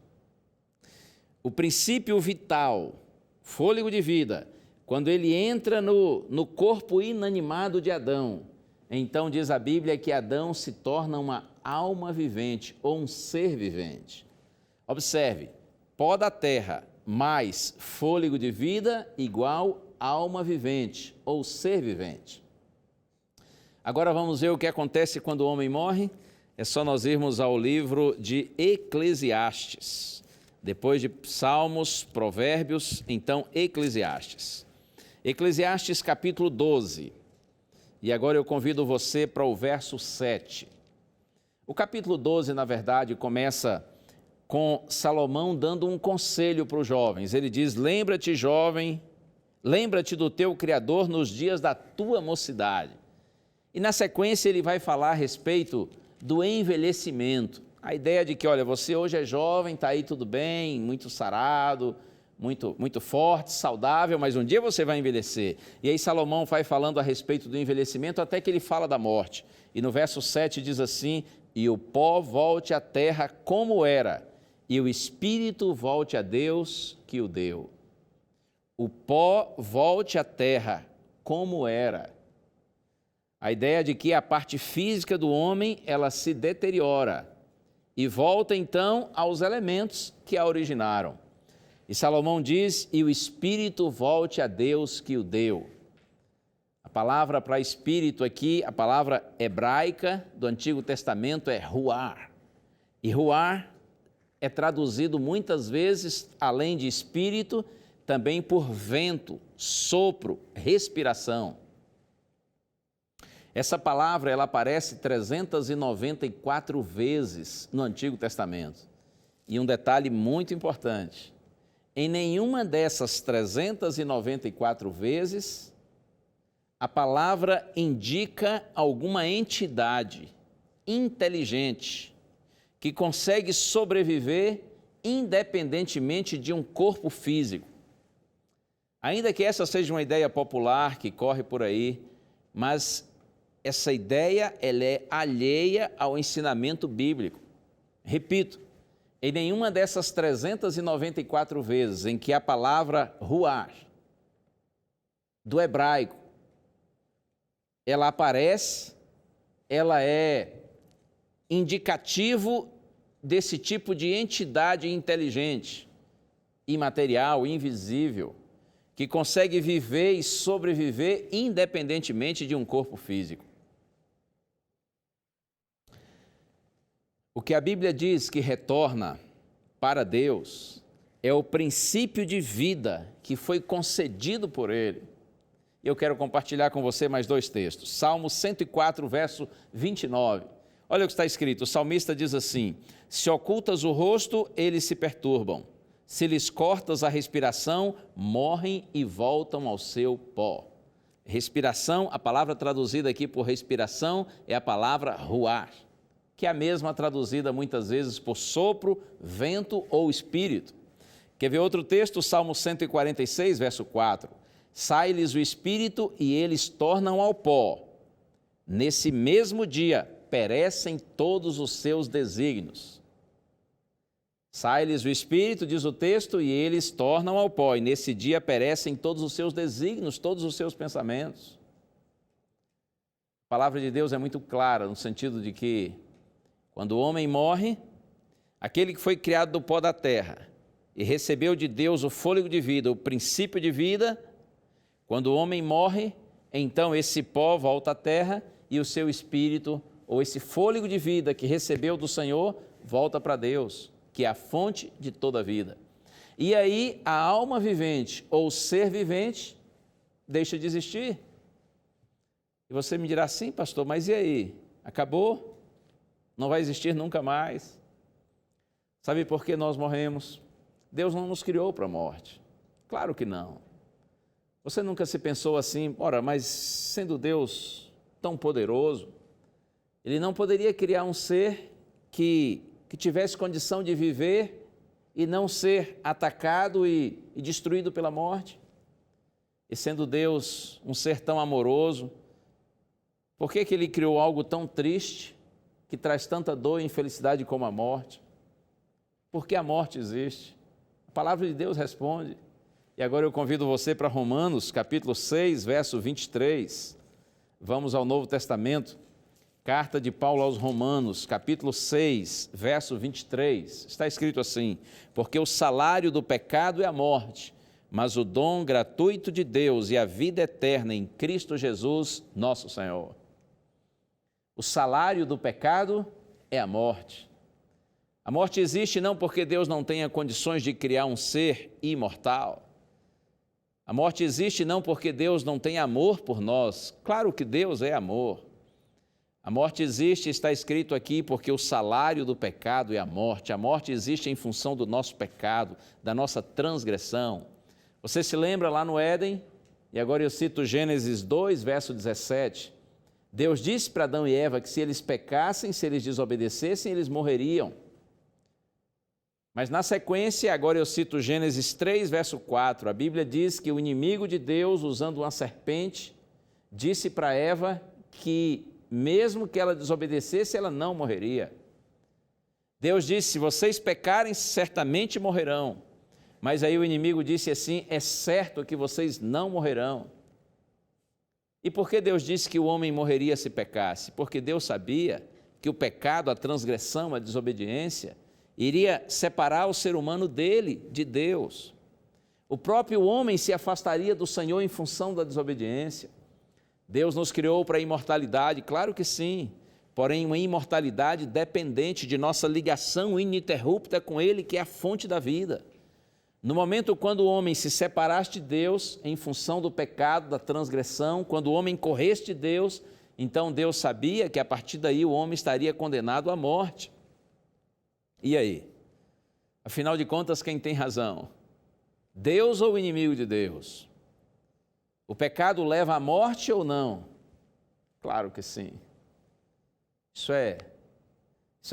S12: O princípio vital, fôlego de vida, quando ele entra no corpo inanimado de Adão, então diz a Bíblia que Adão se torna uma alma vivente ou um ser vivente. Observe, pó da terra mais fôlego de vida igual alma vivente ou ser vivente. Agora vamos ver o que acontece quando o homem morre. É só nós irmos ao livro de Eclesiastes. Depois de Salmos, Provérbios, então Eclesiastes. Eclesiastes capítulo 12. E agora eu convido você para o verso 7. O capítulo 12, na verdade, começa com Salomão dando um conselho para os jovens. Ele diz: lembra-te, jovem, lembra-te do teu Criador nos dias da tua mocidade. E na sequência ele vai falar a respeito do envelhecimento. A ideia de que, olha, você hoje é jovem, está aí tudo bem, muito sarado, muito forte, saudável, mas um dia você vai envelhecer. E aí Salomão vai falando a respeito do envelhecimento até que ele fala da morte. E no verso 7 diz assim: e o pó volte à terra como era, e o espírito volte a Deus que o deu. O pó volte à terra como era. A ideia de que a parte física do homem, ela se deteriora e volta então aos elementos que a originaram. E Salomão diz: e o espírito volte a Deus que o deu. A palavra para espírito aqui, a palavra hebraica do Antigo Testamento é ruar. E ruar é traduzido muitas vezes, além de espírito, também por vento, sopro, respiração. Essa palavra ela aparece 394 vezes no Antigo Testamento. E um detalhe muito importante: em nenhuma dessas 394 vezes, a palavra indica alguma entidade inteligente que consegue sobreviver independentemente de um corpo físico. Ainda que essa seja uma ideia popular que corre por aí, mas essa ideia ela é alheia ao ensinamento bíblico. Repito, em nenhuma dessas 394 vezes em que a palavra ruach, do hebraico, ela aparece, ela é indicativo desse tipo de entidade inteligente, imaterial, invisível, que consegue viver e sobreviver independentemente de um corpo físico. O que a Bíblia diz que retorna para Deus é o princípio de vida que foi concedido por Ele. Eu quero compartilhar com você mais 2 textos. Salmo 104, verso 29. Olha o que está escrito. O salmista diz assim: se ocultas o rosto, eles se perturbam. Se lhes cortas a respiração, morrem e voltam ao seu pó. Respiração, a palavra traduzida aqui por respiração é a palavra ruach, que é a mesma traduzida muitas vezes por sopro, vento ou espírito. Quer ver outro texto? Salmo 146, verso 4. Sai-lhes o espírito e eles tornam ao pó. Nesse mesmo dia perecem todos os seus desígnios. Sai-lhes o espírito, diz o texto, e eles tornam ao pó. E nesse dia perecem todos os seus desígnios, todos os seus pensamentos. A palavra de Deus é muito clara no sentido de que quando o homem morre, aquele que foi criado do pó da terra e recebeu de Deus o fôlego de vida, o princípio de vida, quando o homem morre, então esse pó volta à terra e o seu espírito, ou esse fôlego de vida que recebeu do Senhor, volta para Deus, que é a fonte de toda a vida. E aí a alma vivente ou ser vivente deixa de existir. E você me dirá assim, pastor, mas e aí? Acabou? Não vai existir nunca mais? Sabe por que nós morremos? Deus não nos criou para a morte. Claro que não. Você nunca se pensou assim, ora, mas sendo Deus tão poderoso, Ele não poderia criar um ser que tivesse condição de viver e não ser atacado e destruído pela morte? E sendo Deus um ser tão amoroso, por que Ele criou algo tão triste, que traz tanta dor e infelicidade como a morte? Por que a morte existe? A palavra de Deus responde. E agora eu convido você para Romanos, capítulo 6, verso 23. Vamos ao Novo Testamento. Carta de Paulo aos Romanos, capítulo 6, verso 23. Está escrito assim: porque o salário do pecado é a morte, mas o dom gratuito de Deus e a vida eterna em Cristo Jesus, nosso Senhor. O salário do pecado é a morte. A morte existe não porque Deus não tenha condições de criar um ser imortal. A morte existe não porque Deus não tem amor por nós. Claro que Deus é amor. A morte existe, está escrito aqui, porque o salário do pecado é a morte. A morte existe em função do nosso pecado, da nossa transgressão. Você se lembra lá no Éden? E agora eu cito Gênesis 2, verso 17. Deus disse para Adão e Eva que se eles pecassem, se eles desobedecessem, eles morreriam. Mas na sequência, agora eu cito Gênesis 3, verso 4. A Bíblia diz que o inimigo de Deus, usando uma serpente, disse para Eva que mesmo que ela desobedecesse, ela não morreria. Deus disse: se vocês pecarem, certamente morrerão. Mas aí o inimigo disse assim: é certo que vocês não morrerão. E por que Deus disse que o homem morreria se pecasse? Porque Deus sabia que o pecado, a transgressão, a desobediência, iria separar o ser humano dele, de Deus. O próprio homem se afastaria do Senhor em função da desobediência. Deus nos criou para a imortalidade, claro que sim, porém uma imortalidade dependente de nossa ligação ininterrupta com Ele, que é a fonte da vida. No momento quando o homem se separaste de Deus, em função do pecado, da transgressão, quando o homem correste de Deus, então Deus sabia que a partir daí o homem estaria condenado à morte. E aí? Afinal de contas, quem tem razão? Deus ou o inimigo de Deus? O pecado leva à morte ou não? Claro que sim. Isso é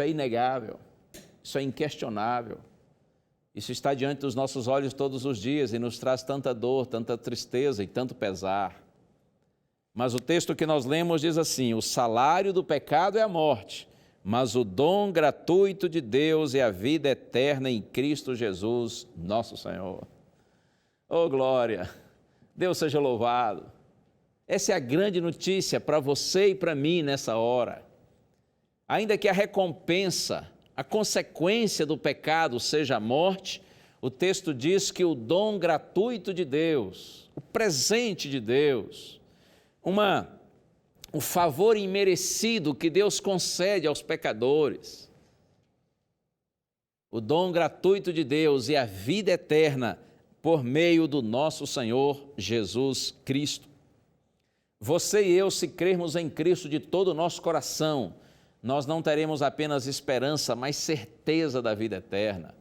S12: inegável, isso é inquestionável. Isso está diante dos nossos olhos todos os dias e nos traz tanta dor, tanta tristeza e tanto pesar. Mas o texto que nós lemos diz assim: o salário do pecado é a morte, mas o dom gratuito de Deus é a vida eterna em Cristo Jesus, nosso Senhor. Oh, glória! Deus seja louvado. Essa é a grande notícia para você e para mim nessa hora. Ainda que a recompensa, a consequência do pecado seja a morte, o texto diz que o dom gratuito de Deus, o presente de Deus, um favor imerecido que Deus concede aos pecadores, o dom gratuito de Deus e a vida eterna por meio do nosso Senhor Jesus Cristo. Você e eu, se crermos em Cristo de todo o nosso coração, nós não teremos apenas esperança, mas certeza da vida eterna.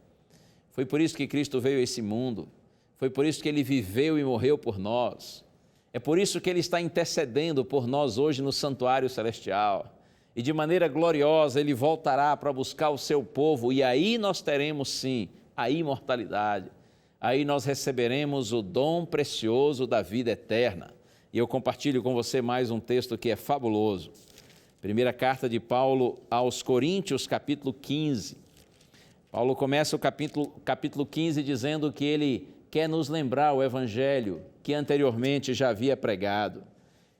S12: Foi por isso que Cristo veio a esse mundo, foi por isso que Ele viveu e morreu por nós, é por isso que Ele está intercedendo por nós hoje no santuário celestial, e de maneira gloriosa Ele voltará para buscar o seu povo, e aí nós teremos sim a imortalidade, aí nós receberemos o dom precioso da vida eterna. E eu compartilho com você mais um texto que é fabuloso. Primeira carta de Paulo aos Coríntios, capítulo 15. Paulo começa o capítulo 15 dizendo que ele quer nos lembrar o evangelho que anteriormente já havia pregado.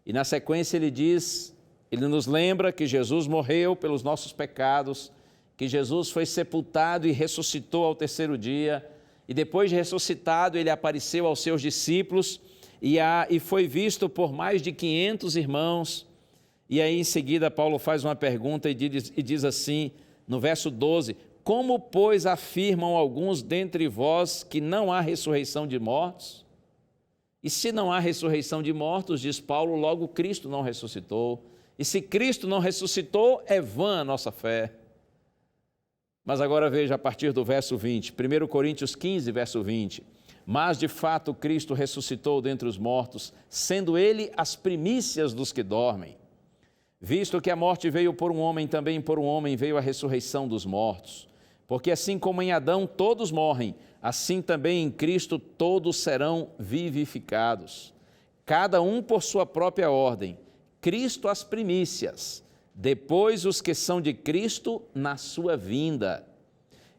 S12: E na sequência ele nos lembra que Jesus morreu pelos nossos pecados, que Jesus foi sepultado e ressuscitou ao terceiro dia, e depois de ressuscitado ele apareceu aos seus discípulos, e foi visto por mais de 500 irmãos. E aí em seguida Paulo faz uma pergunta e diz assim, no verso 12: como, pois, afirmam alguns dentre vós que não há ressurreição de mortos? E se não há ressurreição de mortos, diz Paulo, logo Cristo não ressuscitou. E se Cristo não ressuscitou, é vã a nossa fé. Mas agora veja a partir do verso 20, 1 Coríntios 15, verso 20. Mas, de fato, Cristo ressuscitou dentre os mortos, sendo Ele as primícias dos que dormem. Visto que a morte veio por um homem, também por um homem veio a ressurreição dos mortos. Porque assim como em Adão todos morrem, assim também em Cristo todos serão vivificados. Cada um por sua própria ordem. Cristo as primícias, depois os que são de Cristo na sua vinda.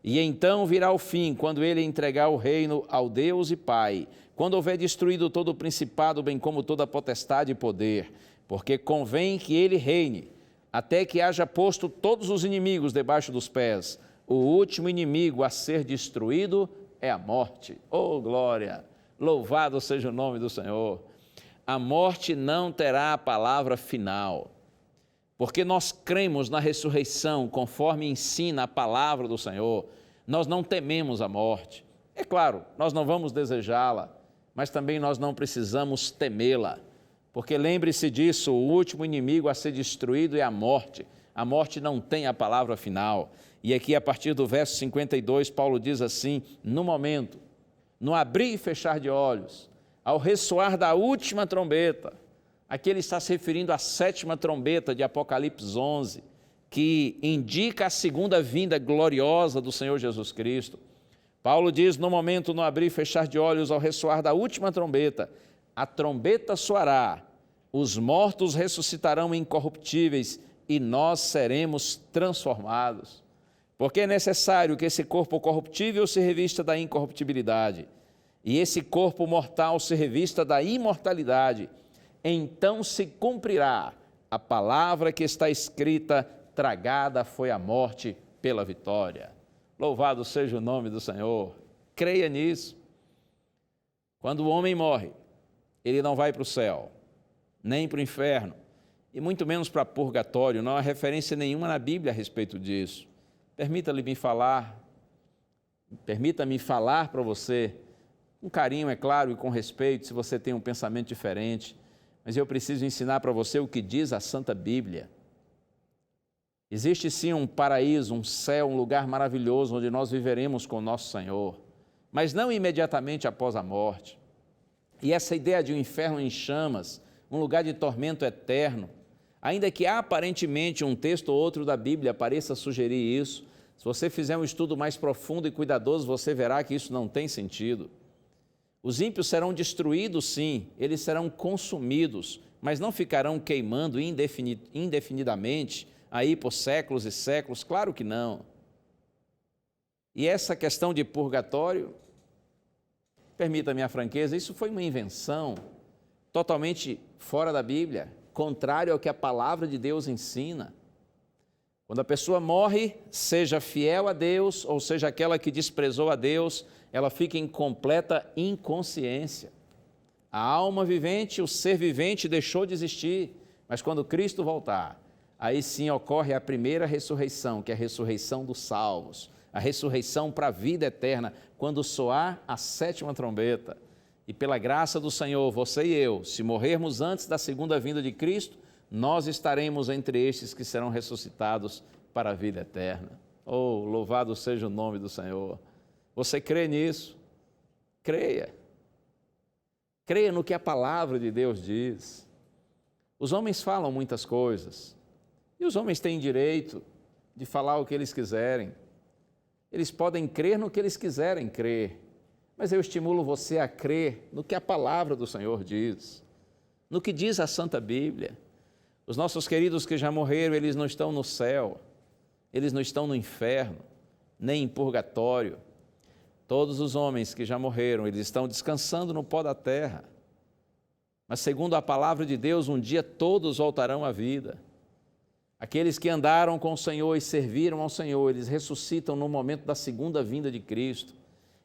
S12: E então virá o fim, quando Ele entregar o reino ao Deus e Pai, quando houver destruído todo o principado, bem como toda a potestade e poder, porque convém que Ele reine, até que haja posto todos os inimigos debaixo dos pés. O último inimigo a ser destruído é a morte. Oh, glória! Louvado seja o nome do Senhor. A morte não terá a palavra final, porque nós cremos na ressurreição, conforme ensina a palavra do Senhor. Nós não tememos a morte. É claro, nós não vamos desejá-la, mas também nós não precisamos temê-la, porque lembre-se disso, o último inimigo a ser destruído é a morte. A morte não tem a palavra final. E aqui, a partir do verso 52, Paulo diz assim: no momento, no abrir e fechar de olhos, ao ressoar da última trombeta. Aqui ele está se referindo à 7ª trombeta de Apocalipse 11, que indica a segunda vinda gloriosa do Senhor Jesus Cristo. Paulo diz, no momento, no abrir e fechar de olhos, ao ressoar da última trombeta, a trombeta soará, os mortos ressuscitarão incorruptíveis e nós seremos transformados. Porque é necessário que esse corpo corruptível se revista da incorruptibilidade e esse corpo mortal se revista da imortalidade. Então se cumprirá a palavra que está escrita: tragada foi a morte pela vitória. Louvado seja o nome do Senhor. Creia nisso. Quando o homem morre, ele não vai para o céu, nem para o inferno, e muito menos para purgatório. Não há referência nenhuma na Bíblia a respeito disso. Permita-me falar para você, com carinho, é claro, e com respeito, se você tem um pensamento diferente, mas eu preciso ensinar para você o que diz a Santa Bíblia. Existe sim um paraíso, um céu, um lugar maravilhoso onde nós viveremos com o nosso Senhor, mas não imediatamente após a morte. E essa ideia de um inferno em chamas, um lugar de tormento eterno, ainda que aparentemente um texto ou outro da Bíblia pareça sugerir isso, se você fizer um estudo mais profundo e cuidadoso, você verá que isso não tem sentido. Os ímpios serão destruídos, sim, eles serão consumidos, mas não ficarão queimando indefinidamente aí por séculos e séculos, claro que não. E essa questão de purgatório, permita-me a franqueza, isso foi uma invenção totalmente fora da Bíblia, contrário ao que a palavra de Deus ensina. Quando a pessoa morre, seja fiel a Deus, ou seja aquela que desprezou a Deus, ela fica em completa inconsciência. A alma vivente, o ser vivente deixou de existir, mas quando Cristo voltar, aí sim ocorre a primeira ressurreição, que é a ressurreição dos salvos, a ressurreição para a vida eterna, quando soar a 7ª trombeta. E pela graça do Senhor, você e eu, se morrermos antes da segunda vinda de Cristo, nós estaremos entre estes que serão ressuscitados para a vida eterna. Oh, louvado seja o nome do Senhor. Você crê nisso? Creia. Creia no que a palavra de Deus diz. Os homens falam muitas coisas, e os homens têm direito de falar o que eles quiserem. Eles podem crer no que eles quiserem crer, mas eu estimulo você a crer no que a palavra do Senhor diz, no que diz a Santa Bíblia. Os nossos queridos que já morreram, eles não estão no céu, eles não estão no inferno, nem em purgatório. Todos os homens que já morreram, eles estão descansando no pó da terra. Mas segundo a palavra de Deus, um dia todos voltarão à vida. Aqueles que andaram com o Senhor e serviram ao Senhor, eles ressuscitam no momento da segunda vinda de Cristo.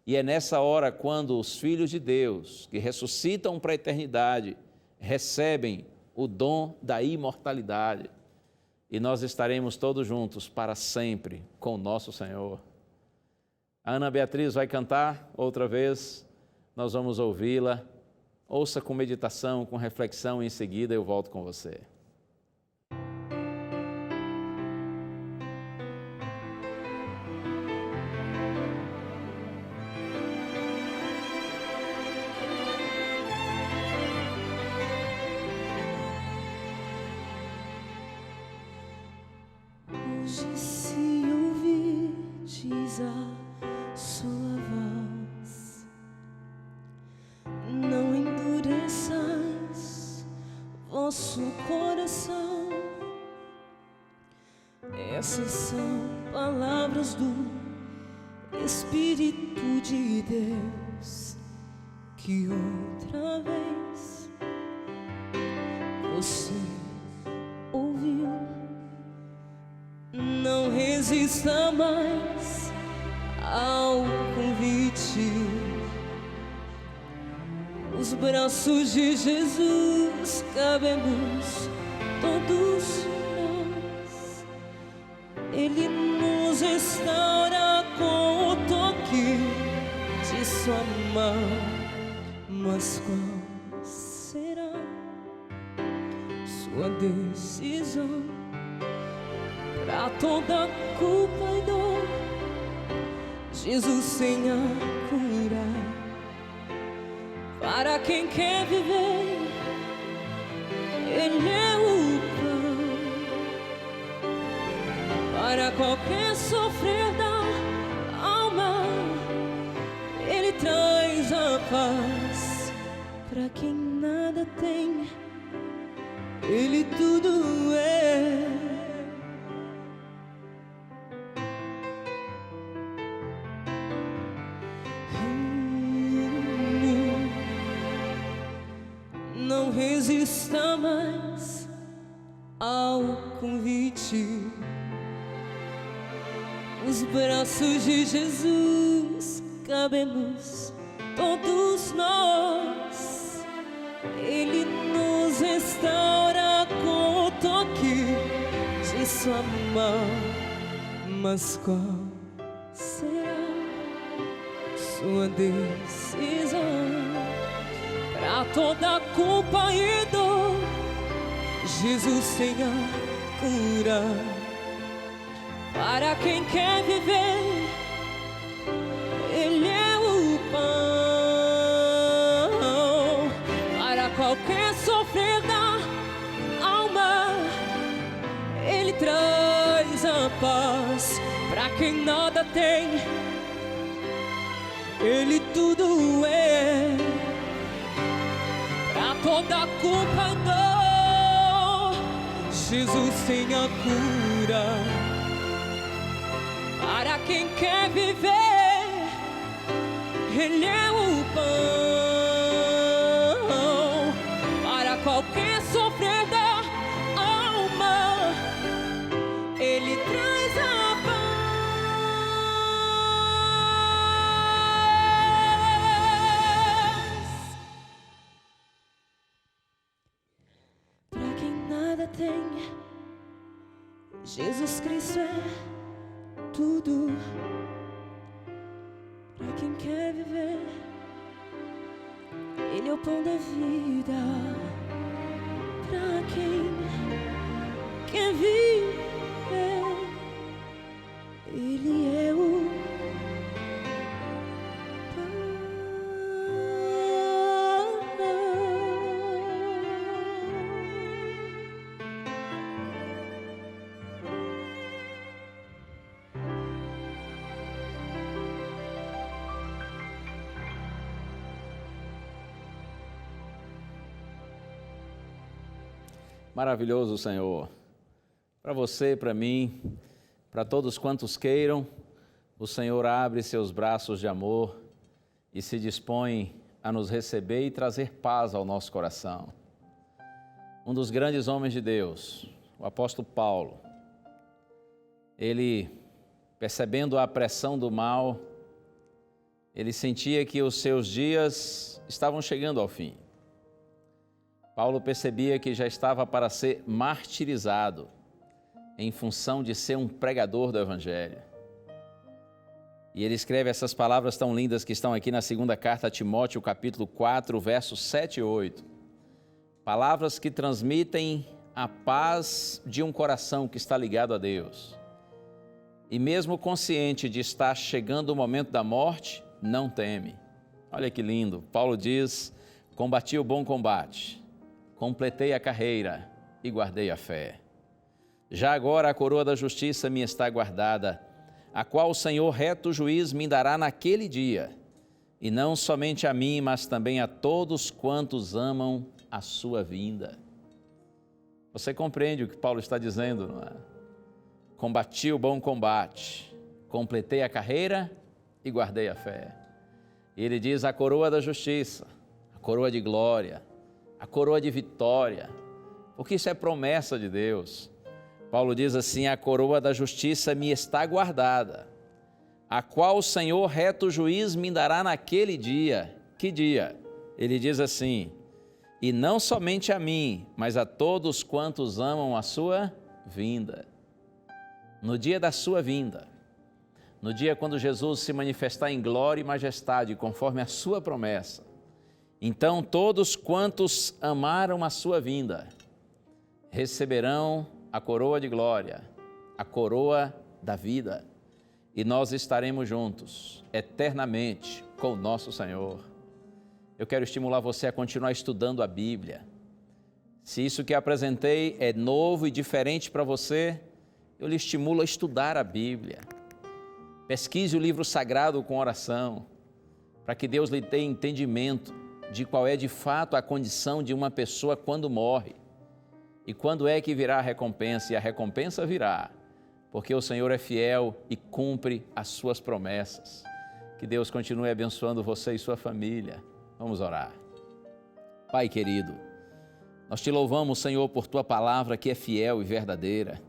S12: E é nessa hora quando os filhos de Deus, que ressuscitam para a eternidade, recebem o dom da imortalidade. E nós estaremos todos juntos para sempre com o nosso Senhor. A Ana Beatriz vai cantar outra vez, nós vamos ouvi-la. Ouça com meditação, com reflexão, e em seguida eu volto com você.
S11: Hoje se ouvirdes a sua voz, não endureçais vosso coração. Essas são palavras do Espírito de Deus, que outra vez você ouviu. Não resista mais ao convite. Os braços de Jesus cabemos todos nós. Ele nos restaura com o toque de sua mão. Mas qual será sua decisão? Pra toda culpa e dor, Jesus tem a cura. Para quem quer viver, Ele é o pão. Para qualquer sofrer da alma, Ele traz a paz. Para quem nada tem, Ele tudo é. Não resista mais ao convite. Os braços de Jesus cabemos todos nós. Ele nos restaura com o toque de sua mão. Mas qual será sua decisão? Pra toda culpa e dor, Jesus tem a cura. Para quem quer viver, Ele é o pão. Para qualquer sofrer da alma, Ele traz a paz. Para quem nada tem, Ele tudo é. toda a culpa e dor. Jesus tem a cura para quem quer viver. Ele é o pão para qualquer sofrer da alma. Ele traz a paz. Para quem nada tem, Jesus Cristo é tudo. Para quem quer viver, Ele é o pão da vida. Para quem quer viver, Ele é o
S12: Maravilhoso, Senhor. Para você, para mim, para todos quantos queiram, o Senhor abre seus braços de amor e se dispõe a nos receber e trazer paz ao nosso coração. Um dos grandes homens de Deus, o apóstolo Paulo, ele, percebendo a pressão do mal, ele sentia que os seus dias estavam chegando ao fim. Paulo percebia que já estava para ser martirizado em função de ser um pregador do Evangelho. E ele escreve essas palavras tão lindas que estão aqui na segunda carta a Timóteo, capítulo 4, versos 7 e 8. Palavras que transmitem a paz de um coração que está ligado a Deus. E mesmo consciente de estar chegando o momento da morte, não teme. Olha que lindo. Paulo diz: combati o bom combate, completei a carreira e guardei a fé. Já agora a coroa da justiça me está guardada, a qual o Senhor reto juiz me dará naquele dia, e não somente a mim, mas também a todos quantos amam a sua vinda. Você compreende o que Paulo está dizendo, não é? Combati o bom combate, completei a carreira e guardei a fé. E ele diz: a coroa da justiça, a coroa de glória, a coroa de vitória, porque isso é promessa de Deus. Paulo diz assim: a coroa da justiça me está guardada, a qual o Senhor reto juiz me dará naquele dia. Que dia? Ele diz assim: e não somente a mim, mas a todos quantos amam a sua vinda. No dia da sua vinda, no dia quando Jesus se manifestar em glória e majestade, conforme a sua promessa, então todos quantos amaram a sua vinda receberão a coroa de glória, a coroa da vida, e nós estaremos juntos eternamente com o nosso Senhor. Eu quero estimular você a continuar estudando a Bíblia. Se isso que apresentei é novo e diferente para você, eu lhe estimulo a estudar a Bíblia. Pesquise o livro sagrado com oração, para que Deus lhe dê entendimento de qual é de fato a condição de uma pessoa quando morre e quando é que virá a recompensa. E a recompensa virá, porque o Senhor é fiel e cumpre as suas promessas. Que Deus continue abençoando você e sua família. Vamos orar. Pai querido, nós te louvamos, Senhor, por tua palavra que é fiel e verdadeira.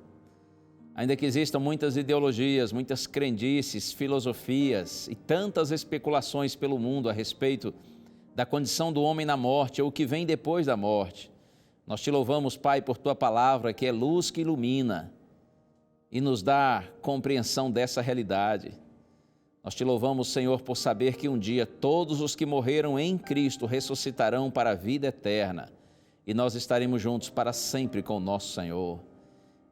S12: Ainda que existam muitas ideologias, muitas crendices, filosofias e tantas especulações pelo mundo a respeito da condição do homem na morte ou o que vem depois da morte, nós te louvamos, Pai, por tua palavra que é luz que ilumina e nos dá compreensão dessa realidade. Nós te louvamos, Senhor, por saber que um dia todos os que morreram em Cristo ressuscitarão para a vida eterna e nós estaremos juntos para sempre com o nosso Senhor.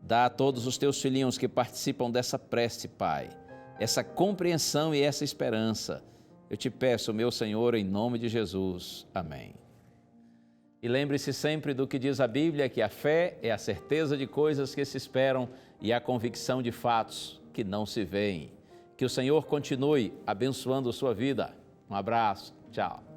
S12: Dá a todos os teus filhinhos que participam dessa prece, Pai, essa compreensão e essa esperança. Eu te peço, meu Senhor, em nome de Jesus. Amém. E lembre-se sempre do que diz a Bíblia, que a fé é a certeza de coisas que se esperam e a convicção de fatos que não se veem. Que o Senhor continue abençoando a sua vida. Um abraço. Tchau.